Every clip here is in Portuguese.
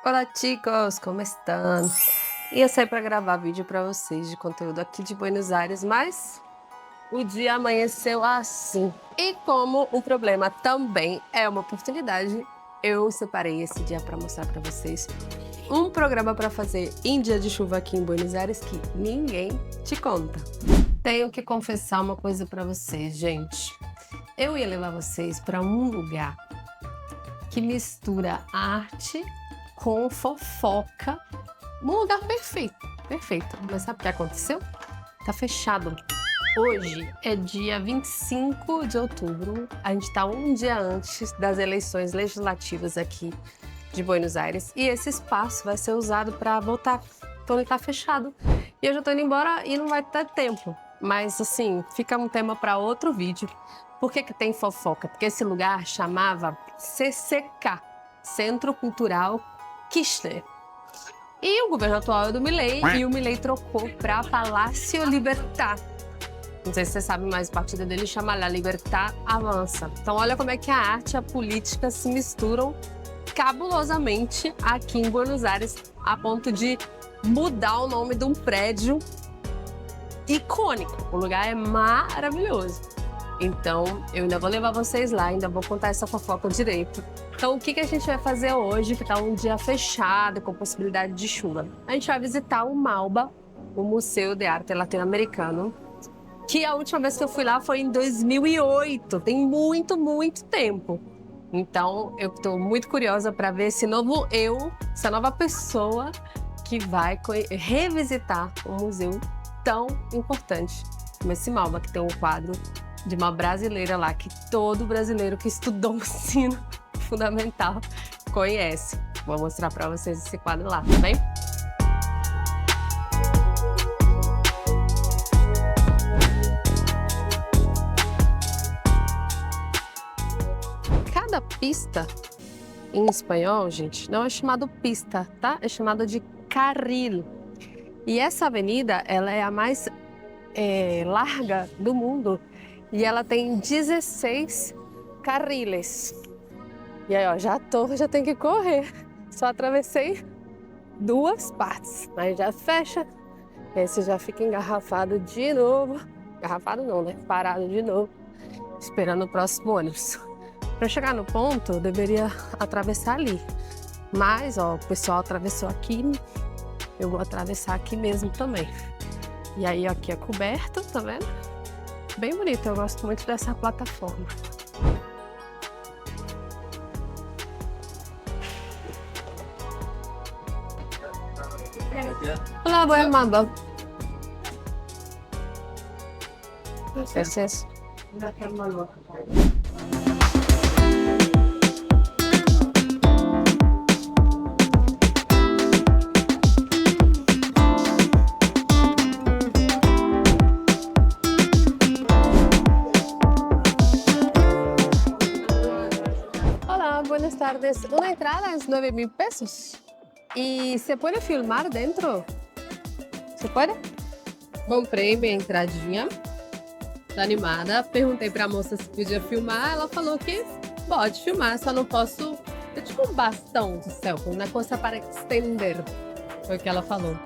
Olá, chicos, como estão? Ia sair para gravar vídeo para vocês de conteúdo aqui de Buenos Aires, mas o dia amanheceu assim. E como o problema também é uma oportunidade, eu separei esse dia para mostrar para vocês um programa para fazer em dia de chuva aqui em Buenos Aires que ninguém te conta. Tenho que confessar uma coisa para vocês, gente. Eu ia levar vocês para um lugar que mistura arte com fofoca. Um lugar perfeito, perfeito. Mas sabe o que aconteceu? Tá fechado. Hoje é dia 25 de outubro. A gente tá um dia antes das eleições legislativas aqui de Buenos Aires. E esse espaço vai ser usado para votar. Então ele tá fechado. E eu já tô indo embora e não vai ter tempo. Mas assim, fica um tema para outro vídeo. Por que que tem fofoca? Porque esse lugar chamava CCK, Centro Cultural Kirchner. E o governo atual é do Milei, e o Milei trocou para Palácio Libertad. Não sei se você sabe, mas o partido dele chama La Libertad Avança. Então olha como é que a arte e a política se misturam cabulosamente aqui em Buenos Aires, a ponto de mudar o nome de um prédio icônico. O lugar é maravilhoso. Então, eu ainda vou levar vocês lá, ainda vou contar essa fofoca direito. Então, o que a gente vai fazer hoje, que tá um dia fechado, com possibilidade de chuva? A gente vai visitar o MALBA, o Museu de Arte Latino-Americano, que a última vez que eu fui lá foi em 2008, tem muito, muito tempo. Então, eu tô muito curiosa para ver esse novo eu, essa nova pessoa que vai revisitar um museu tão importante como esse MALBA, que tem um quadro de uma brasileira lá, que todo brasileiro que estudou o ensino fundamental conhece. Vou mostrar para vocês esse quadro lá, tá bem? Cada pista em espanhol, gente, não é chamado pista, tá? É chamado de carril. E essa avenida, ela é a mais larga do mundo. E ela tem 16 carriles. E aí, ó, já tenho que correr. Só atravessei duas partes. Aí já fecha. E aí você já fica engarrafado de novo. Engarrafado não, né? Parado de novo. Esperando o próximo ônibus. Para chegar no ponto, eu deveria atravessar ali. Mas, ó, o pessoal atravessou aqui. Eu vou atravessar aqui mesmo também. E aí, aqui é coberto, tá vendo? Bem bonito, eu gosto muito dessa plataforma. Olá, boa Mamba. Gracias. Buenas tardes. Una entrada es 9.000 pesos. ¿Y se puede filmar dentro? ¿Se puede? Comprei minha entradinha. Tô animada. Perguntei pra moça se podia filmar. Ela falou que pode filmar, só não posso... É tipo um bastão de selfie, uma coisa para estender. Foi o que ela falou.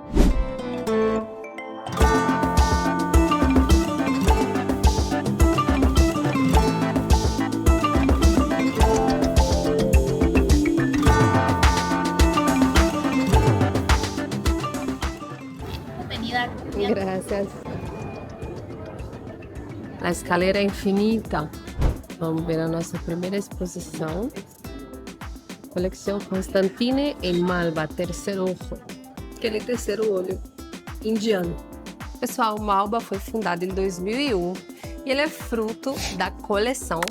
Gracias. A escalera é infinita. Vamos ver a nossa primeira exposição. Coleção Constantine em Malba, terceiro olho. Aquele terceiro olho indiano. Pessoal, o Malba foi fundado em 2001 e ele é fruto da coleção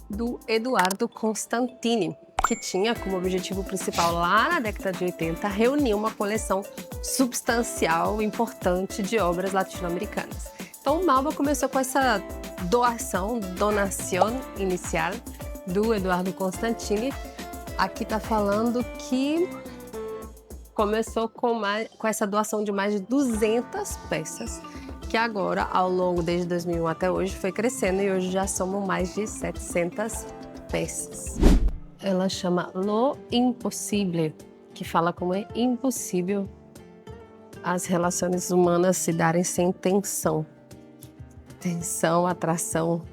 do Eduardo Constantini, que tinha como objetivo principal lá na década de 80 reunir uma coleção substancial, importante de obras latino-americanas. Então o Malba começou com essa donação inicial do Eduardo Constantini. Aqui está falando que começou com essa doação de mais de 200 peças, que agora, ao longo desde 2001 até hoje, foi crescendo e hoje já somos mais de 700 peças. Ela chama Lo Impossível, que fala como é impossível as relações humanas se darem sem tensão. Tensão, atração,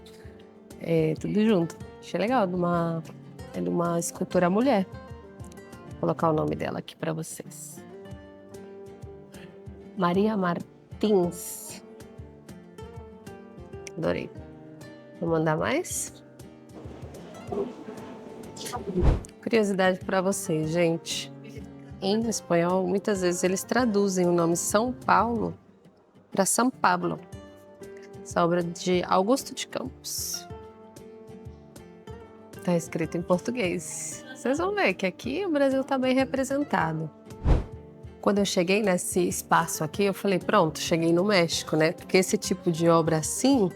tudo junto. Achei legal, é de uma escultora mulher. Vou colocar o nome dela aqui para vocês. Maria Martins. Adorei. Vou mandar mais. Curiosidade para vocês, gente. Em espanhol, muitas vezes eles traduzem o nome São Paulo para São Pablo. Essa obra de Augusto de Campos. Está escrito em português. Vocês vão ver que aqui o Brasil está bem representado. Quando eu cheguei nesse espaço aqui, eu falei, pronto, cheguei no México, né? Porque esse tipo de obra assim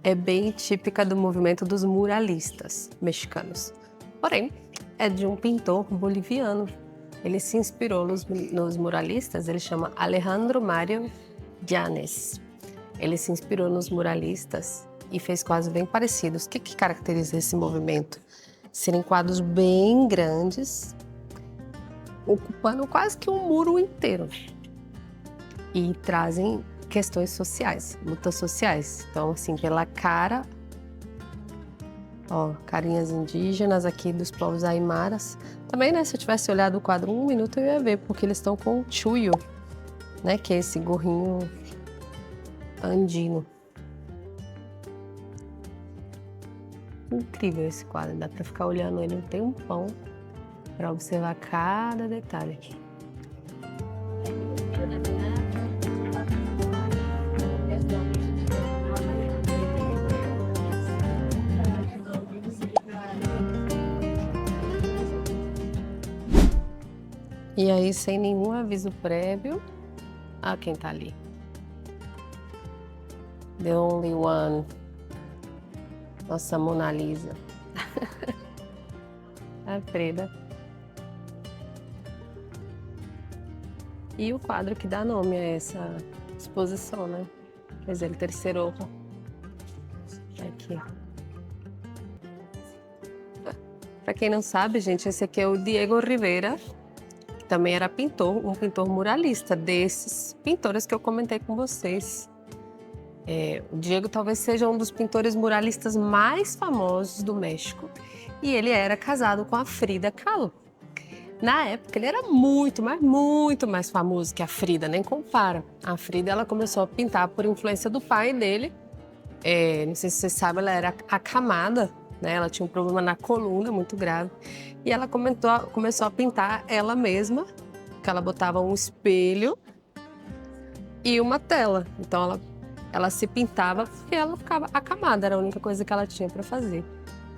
é bem típica do movimento dos muralistas mexicanos. Porém, é de um pintor boliviano. Ele se inspirou nos muralistas, ele chama Alejandro Mario Yanes. Ele se inspirou nos muralistas e fez quadros bem parecidos. O que caracteriza esse movimento? Serem quadros bem grandes, ocupando quase que um muro inteiro. E trazem questões sociais, lutas sociais. Então, assim, pela cara, ó, carinhas indígenas aqui dos povos aimaras. Também, né, se eu tivesse olhado o quadro 1 minuto, eu ia ver, porque eles estão com o chuyo, né, que é esse gorrinho andino. Incrível esse quadro, dá pra ficar olhando ele um tempão para observar cada detalhe. E aí, sem nenhum aviso prévio, quem tá ali. The Only One. Nossa Mona Lisa. A Frida. E o quadro que dá nome a essa exposição, né? Quer dizer, ele terceirou. Aqui. Para quem não sabe, gente, esse aqui é o Diego Rivera, que também era pintor, um pintor muralista, desses pintores que eu comentei com vocês. O Diego talvez seja um dos pintores muralistas mais famosos do México e ele era casado com a Frida Kahlo. Na época ele era muito mais famoso que a Frida, nem compara. A Frida ela começou a pintar por influência do pai dele. Não sei se vocês sabem, ela era acamada, né? Ela tinha um problema na coluna muito grave e ela começou a pintar ela mesma, que ela botava um espelho e uma tela. Então ela se pintava porque ela ficava acamada, era a única coisa que ela tinha para fazer.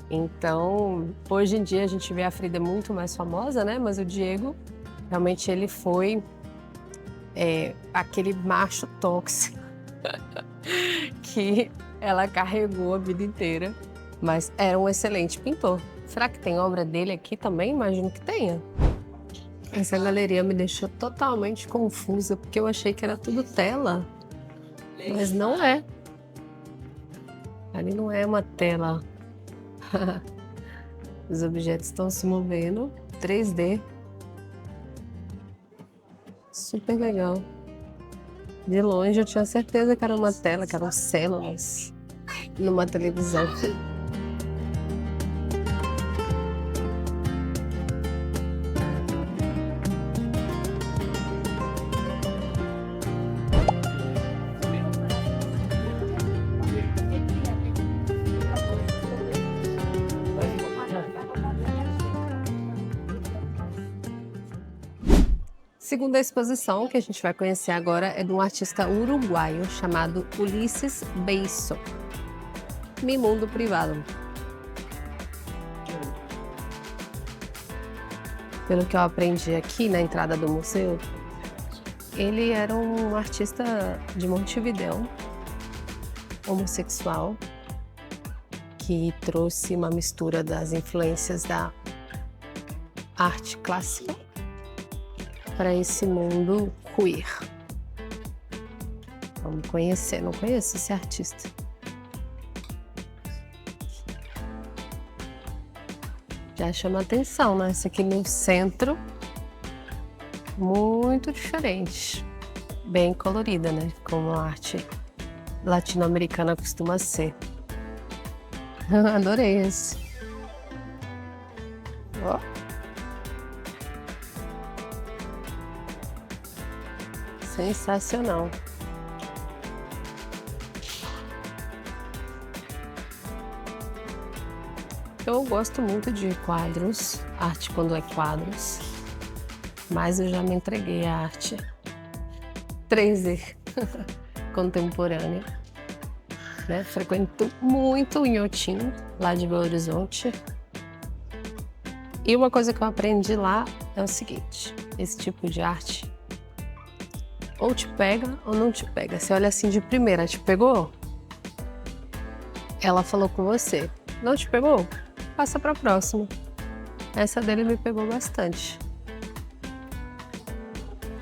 Então, hoje em dia a gente vê a Frida muito mais famosa, né? Mas o Diego, realmente ele foi aquele macho tóxico que ela carregou a vida inteira. Mas era um excelente pintor. Será que tem obra dele aqui também? Imagino que tenha. Essa galeria me deixou totalmente confusa, porque eu achei que era tudo tela. Mas não é. Ali não é uma tela. Os objetos estão se movendo. 3D. Super legal. De longe eu tinha certeza que era uma tela, que eram células numa televisão. Segunda exposição que a gente vai conhecer agora é de um artista uruguaio chamado Ulisses Beiso. Mi Mundo Privado. Pelo que eu aprendi aqui na entrada do museu, ele era um artista de Montevidéu, homossexual, que trouxe uma mistura das influências da arte clássica para esse mundo queer. Vamos conhecer, não conheço esse artista. Já chama atenção, né? Esse aqui no centro, muito diferente. Bem colorida, né? Como a arte latino-americana costuma ser. Adorei esse. Ó. Sensacional. Eu gosto muito de quadros, arte quando é quadros, mas eu já me entreguei à arte 3D contemporânea, né? Frequento muito o Inhotim, lá de Belo Horizonte. E uma coisa que eu aprendi lá é o seguinte: esse tipo de arte ou te pega ou não te pega. Você olha assim de primeira, te pegou? Ela falou com você. Não te pegou? Passa para a próxima. Essa dele me pegou bastante.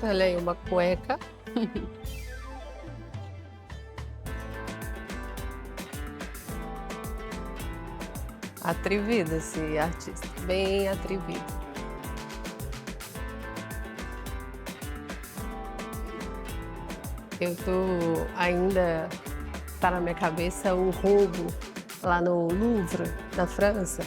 Olha aí, uma cueca. Atrevido esse artista, bem atrevido. Eu tô ainda, tá na minha cabeça o roubo lá no Louvre, na França.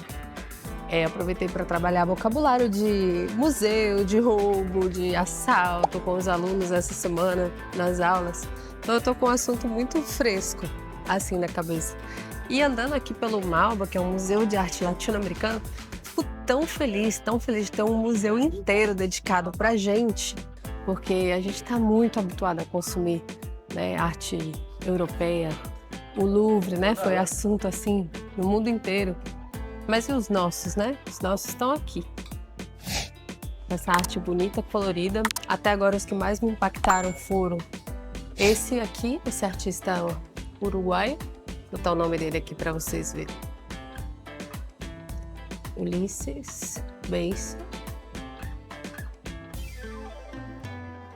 Aproveitei para trabalhar vocabulário de museu, de roubo, de assalto com os alunos essa semana nas aulas. Então eu tô com um assunto muito fresco, assim, na cabeça. E andando aqui pelo Malba, que é um museu de arte latino-americano, fico tão feliz de ter um museu inteiro dedicado pra gente, porque a gente está muito habituado a consumir, né, arte europeia. O Louvre, né, foi assunto assim no mundo inteiro. Mas e os nossos, né? Os nossos estão aqui. Essa arte bonita, colorida. Até agora os que mais me impactaram foram esse aqui, esse artista uruguaio. Vou botar o nome dele aqui para vocês verem. Ulisses Beis.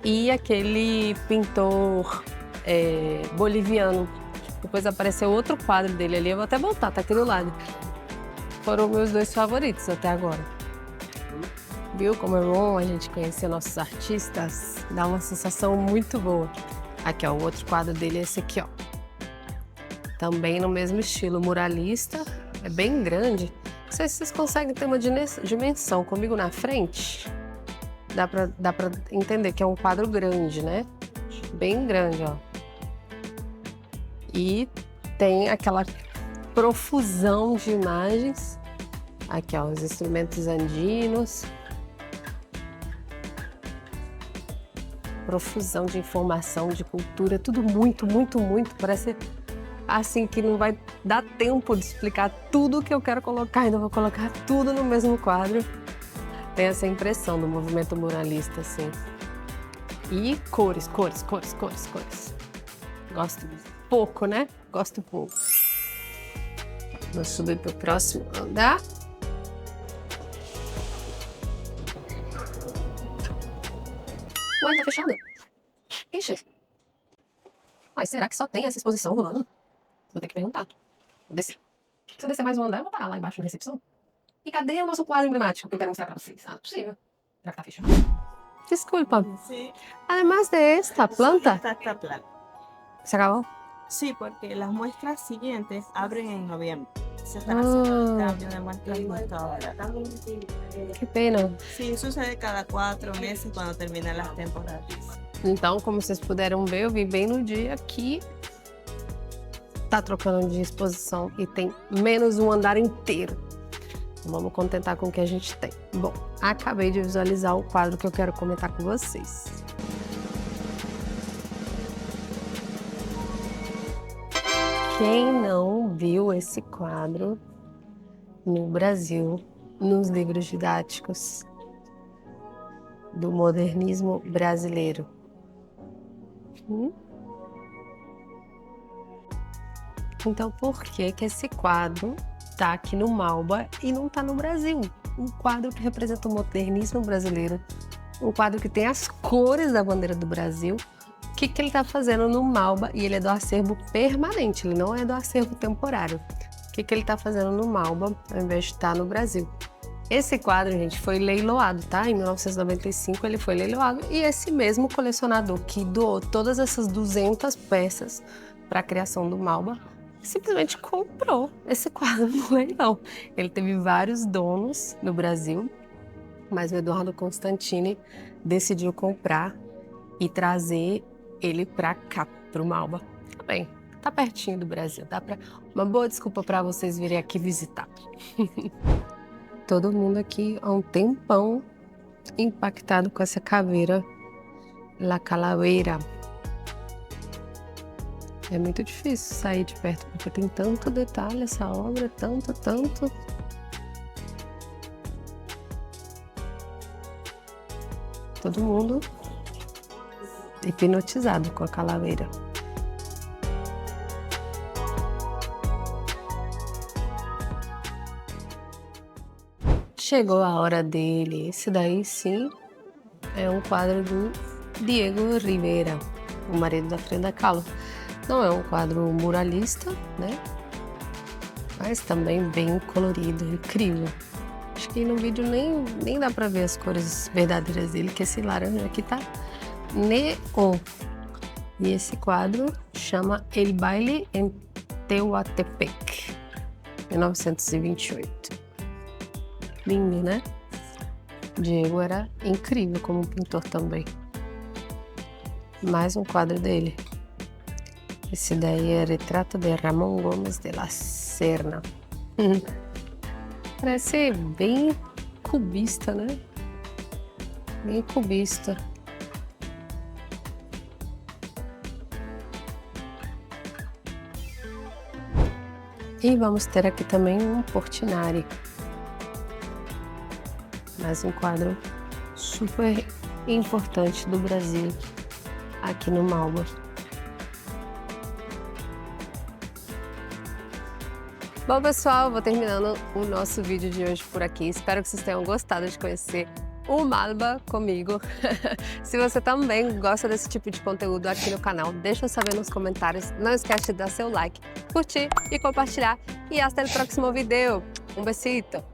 E aquele pintor boliviano. Depois apareceu outro quadro dele ali, eu vou até botar, tá aqui do lado. Foram meus dois favoritos até agora. Viu como é bom a gente conhecer nossos artistas? Dá uma sensação muito boa. Aqui, ó, o outro quadro dele é esse aqui, ó. Também no mesmo estilo, muralista. É bem grande. Não sei se vocês conseguem ter uma dimensão comigo na frente. Dá pra entender que é um quadro grande, né? Bem grande, ó. E tem aquela profusão de imagens. Aqui, ó, os instrumentos andinos. Profusão de informação, de cultura, tudo muito, muito, muito. Parece assim que não vai dar tempo de explicar tudo que eu quero colocar. Ainda vou colocar tudo no mesmo quadro. Tem essa impressão do movimento muralista, assim. E cores, cores, cores, cores, cores. Gosto pouco, né? Gosto pouco. Vou subir para o próximo andar. Ué, tá fechada? Ixi. Mas será que só tem essa exposição rolando? Vou ter que perguntar. Vou descer. Se eu descer mais um andar, eu vou parar lá embaixo na recepção. E cadê o nosso quadro emblemático que eu quero mostrar para vocês? Ah, não é possível. Será que tá fechado? Disculpa. Sí, Además de esta planta. esta planta. ¿Se acabó? Sí, porque las muestras siguientes abren en noviembre. Se están haciendo el cambio de muestras justo ahora. Que pena. Sí, sucede cada 4 meses cuando terminan las temporadas. Então, como vocês puderam ver, eu vim bem no dia que tá trocando de exposição e tem menos um andar inteiro. Vamos contentar com o que a gente tem. Bom, acabei de visualizar o quadro que eu quero comentar com vocês. Quem não viu esse quadro no Brasil, nos livros didáticos do modernismo brasileiro? Então, por que que esse quadro tá aqui no Malba e não tá no Brasil? Um quadro que representa o modernismo brasileiro, um quadro que tem as cores da bandeira do Brasil. O que que ele tá fazendo no Malba? E ele é do acervo permanente, ele não é do acervo temporário. O que que ele tá fazendo no Malba, ao invés de estar no Brasil? Esse quadro, gente, foi leiloado, tá? Em 1995 ele foi leiloado e esse mesmo colecionador que doou todas essas 200 peças para a criação do Malba simplesmente comprou esse quadro no leilão. Ele teve vários donos no Brasil, mas o Eduardo Constantini decidiu comprar e trazer ele para cá, para o Malba. Tá bem, tá pertinho do Brasil, dá para uma boa desculpa para vocês virem aqui visitar. Todo mundo aqui há um tempão impactado com essa caveira, La Calavera. É muito difícil sair de perto, porque tem tanto detalhe essa obra, tanto. Todo mundo hipnotizado com a calaveira. Chegou a hora dele. Esse daí, sim, é um quadro do Diego Rivera, o marido da Frida Kahlo. Não é um quadro muralista, né? Mas também bem colorido, incrível. Acho que no vídeo nem dá pra ver as cores verdadeiras dele, que esse laranja aqui tá neon. E esse quadro chama El Baile en Tehuantepec, 1928. Lindo, né? Diego era incrível como pintor também. Mais um quadro dele. Esse daí é Retrato de Ramón Gómez de la Serna. Parece bem cubista, né? Bem cubista. E vamos ter aqui também um Portinari. Mais um quadro super importante do Brasil, aqui no Malba. Bom, pessoal, vou terminando o nosso vídeo de hoje por aqui. Espero que vocês tenham gostado de conhecer o Malba comigo. Se você também gosta desse tipo de conteúdo aqui no canal, deixa eu saber nos comentários. Não esquece de dar seu like, curtir e compartilhar. E até o próximo vídeo. Um besito!